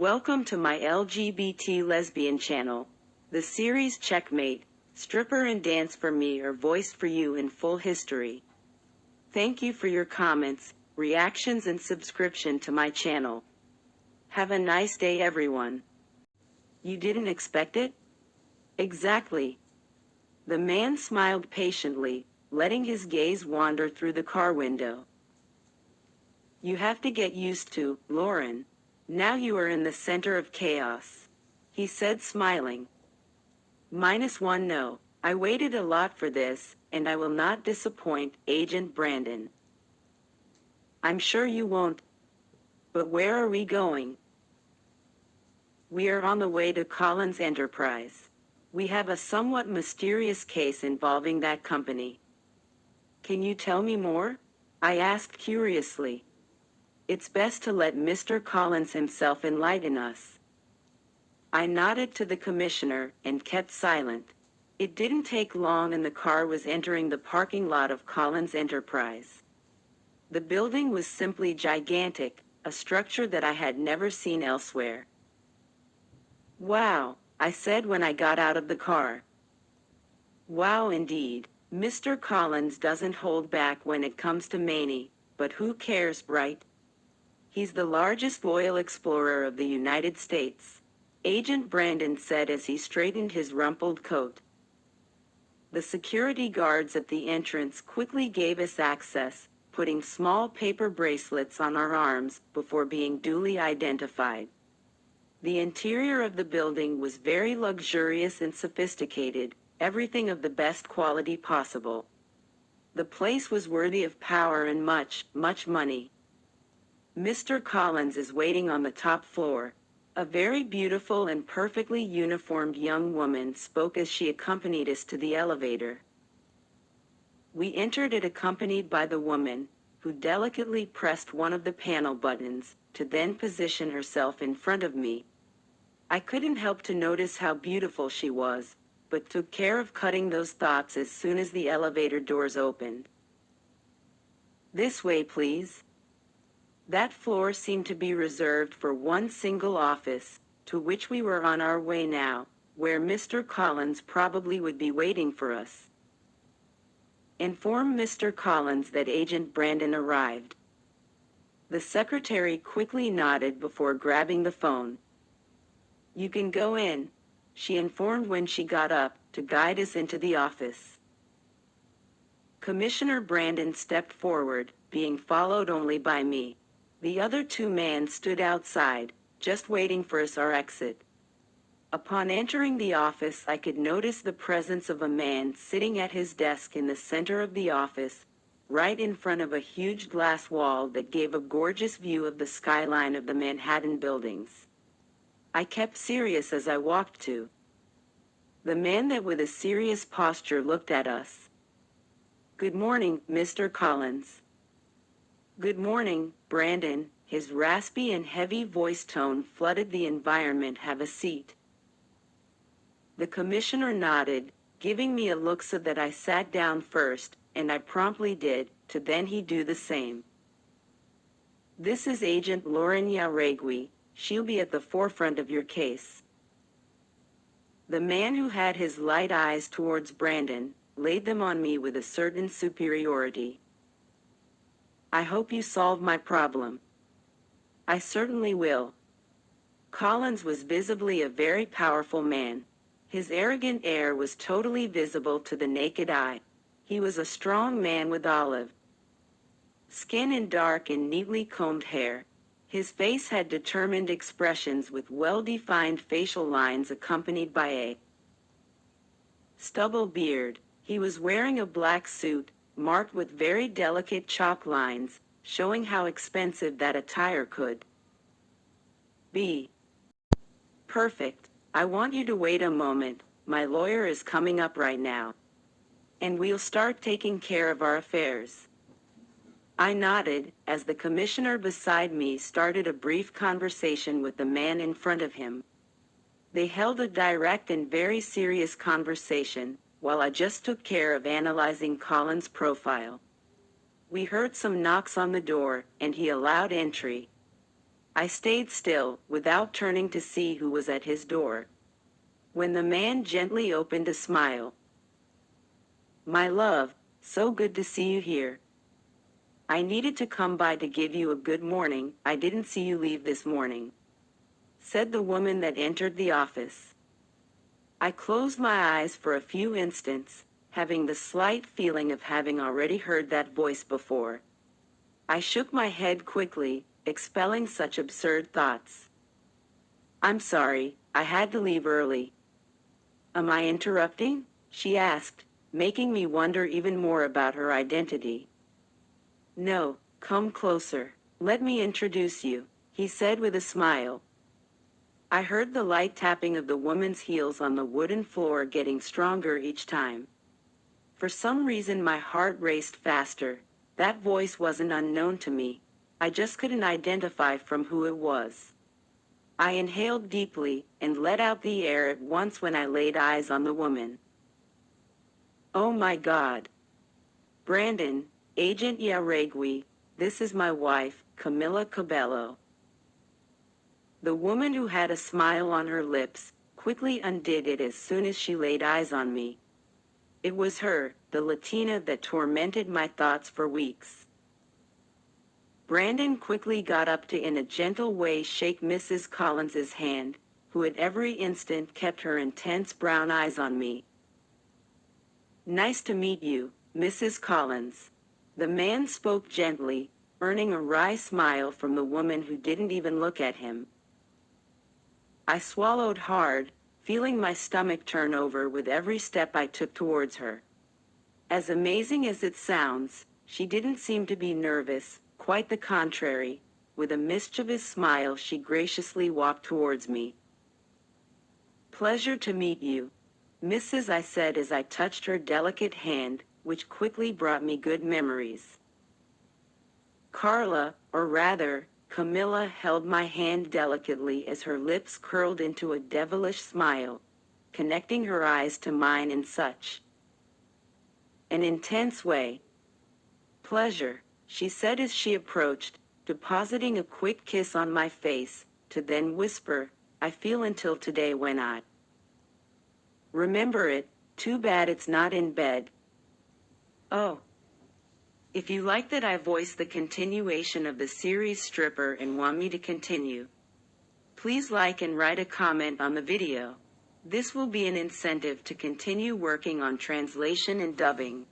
Welcome to my LGBT lesbian channel. The series Checkmate, Stripper and Dance for Me are voiced for you in full history. Thank you for your comments, reactions and subscription to my channel. Have a nice day everyone. You didn't expect it? Exactly. The man smiled patiently, letting his gaze wander through the car window. You have to get used to, Lauren. Now you are in the center of chaos, he said smiling. -1 no. I waited a lot for this, and I will not disappoint, Agent Brandon. I'm sure you won't. But where are we going? We are on the way to Collins Enterprise. We have a somewhat mysterious case involving that company. Can you tell me more? I asked curiously. It's best to let Mr. Collins himself enlighten us. I nodded to the commissioner and kept silent. It didn't take long and the car was entering the parking lot of Collins Enterprise. The building was simply gigantic, a structure that I had never seen elsewhere. Wow, I said when I got out of the car. Wow indeed, Mr. Collins doesn't hold back when it comes to Manny, but who cares, right? He's the largest oil explorer of the United States, Agent Brandon said as he straightened his rumpled coat. The security guards at the entrance quickly gave us access, putting small paper bracelets on our arms before being duly identified. The interior of the building was very luxurious and sophisticated, everything of the best quality possible. The place was worthy of power and much, much money. Mr. Collins is waiting on the top floor. A very beautiful and perfectly uniformed young woman spoke as she accompanied us to the elevator. We entered it accompanied by the woman, who delicately pressed one of the panel buttons, to then position herself in front of me. I couldn't help to notice how beautiful she was, but took care of cutting those thoughts as soon as the elevator doors opened. This way, please. That floor seemed to be reserved for one single office, to which we were on our way now, where Mr. Collins probably would be waiting for us. Inform Mr. Collins that Agent Brandon arrived. The secretary quickly nodded before grabbing the phone. You can go in, she informed when she got up, to guide us into the office. Commissioner Brandon stepped forward, being followed only by me. The other two men stood outside, just waiting for us our exit. Upon entering the office, I could notice the presence of a man sitting at his desk in the center of the office, right in front of a huge glass wall that gave a gorgeous view of the skyline of the Manhattan buildings. I kept serious as I walked to. The man that with a serious posture looked at us. Good morning, Mr. Collins. Good morning, Brandon. His raspy and heavy voice tone flooded the environment. Have a seat. The commissioner nodded, giving me a look so that I sat down first, and I promptly did, to then he do the same. This is Agent Lauren Yaregui. She'll be at the forefront of your case. The man who had his light eyes towards Brandon, laid them on me with a certain superiority. I hope you solve my problem. I certainly will. Collins was visibly a very powerful man. His arrogant air was totally visible to the naked eye. He was a strong man with olive skin and dark and neatly combed hair. His face had determined expressions with well-defined facial lines accompanied by a stubble beard. He was wearing a black suit, marked with very delicate chalk lines, showing how expensive that attire could be. Perfect. I want you to wait a moment. My lawyer is coming up right now. And we'll start taking care of our affairs. I nodded, as the commissioner beside me started a brief conversation with the man in front of him. They held a direct and very serious conversation, while I just took care of analyzing Collins' profile. We heard some knocks on the door, and he allowed entry. I stayed still, without turning to see who was at his door. When the man gently opened a smile. "My love, so good to see you here. I needed to come by to give you a good morning. I didn't see you leave this morning," said the woman that entered the office. I closed my eyes for a few instants, having the slight feeling of having already heard that voice before. I shook my head quickly, expelling such absurd thoughts. "I'm sorry, I had to leave early." "Am I interrupting?" she asked, making me wonder even more about her identity. "No, come closer. Let me introduce you," he said with a smile. I heard the light tapping of the woman's heels on the wooden floor getting stronger each time. For some reason my heart raced faster. That voice wasn't unknown to me. I just couldn't identify from who it was. I inhaled deeply and let out the air at once when I laid eyes on the woman. "Oh my God. Brandon, Agent Yaregui, this is my wife, Camilla Cabello." The woman, who had a smile on her lips, quickly undid it as soon as she laid eyes on me. It was her, the Latina that tormented my thoughts for weeks. Brandon quickly got up to in a gentle way shake Mrs. Collins's hand, who at every instant kept her intense brown eyes on me. "Nice to meet you, Mrs. Collins." The man spoke gently, earning a wry smile from the woman who didn't even look at him. I swallowed hard, feeling my stomach turn over with every step I took towards her. As amazing as it sounds, she didn't seem to be nervous, quite the contrary. With a mischievous smile, she graciously walked towards me. "Pleasure to meet you, Mrs." I said as I touched her delicate hand, which quickly brought me good memories. Carla, or rather, Camilla, held my hand delicately as her lips curled into a devilish smile, connecting her eyes to mine in such an intense way. "Pleasure," she said as she approached, depositing a quick kiss on my face, to then whisper, "I feel until today when I remember it. Too bad it's not in bed." Oh. If you like that I voiced the continuation of the series Stripper and want me to continue, please like and write a comment on the video. This will be an incentive to continue working on translation and dubbing.